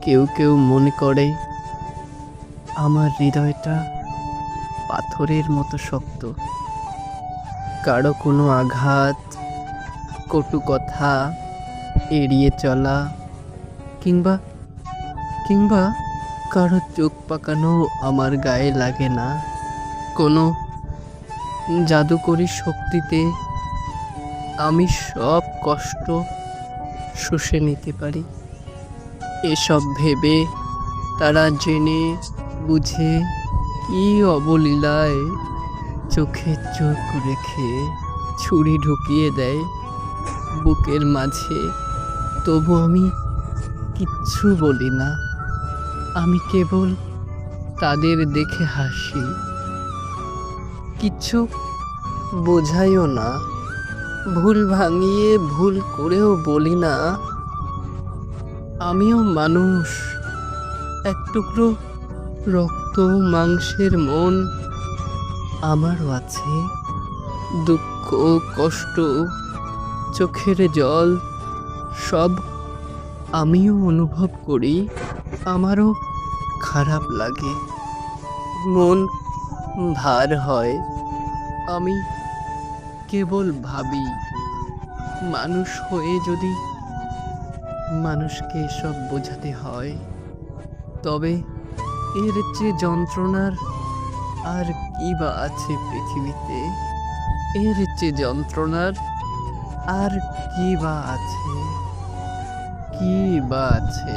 কেউ কেউ মনে করে আমার হৃদয়টা পাথরের মতো শক্ত। কারো কোনো আঘাত, কটু কথা এড়িয়ে চলা, কিংবা কিংবা কারো চোখ পাকানো আমার গায়ে লাগে না। কোনো জাদুকরী শক্তিতে আমি সব কষ্ট শুষে নিতে পারি। এসব ভেবে তারা জেনে বুঝে কি অবলীলায় চোখে চোখ রেখে ছুরি ঢুকিয়ে দেয় বুকের মাঝে। তবু আমি কিচ্ছু বলি না, আমি কেবল তাদের দেখে হাসি। কিচ্ছু বোঝাইও না, ভুল ভাঙিয়ে ভুল করেও বলি না, আমিও মানুষ, এক টুকরো রক্ত মাংসের মন আমারও আছে। দুঃখ, কষ্ট, চোখের জল সব আমিও অনুভব করি। আমারও খারাপ লাগে, মন ভার হয়। আমি কেবল ভাবি, মানুষ হয়ে যদি মানুষকে এসব বোঝাতে হয়, তবে এর চেয়ে যন্ত্রণার আর কি বা আছে পৃথিবীতে? এর চেয়ে যন্ত্রণার আর কি বা আছে? কি বা আছে?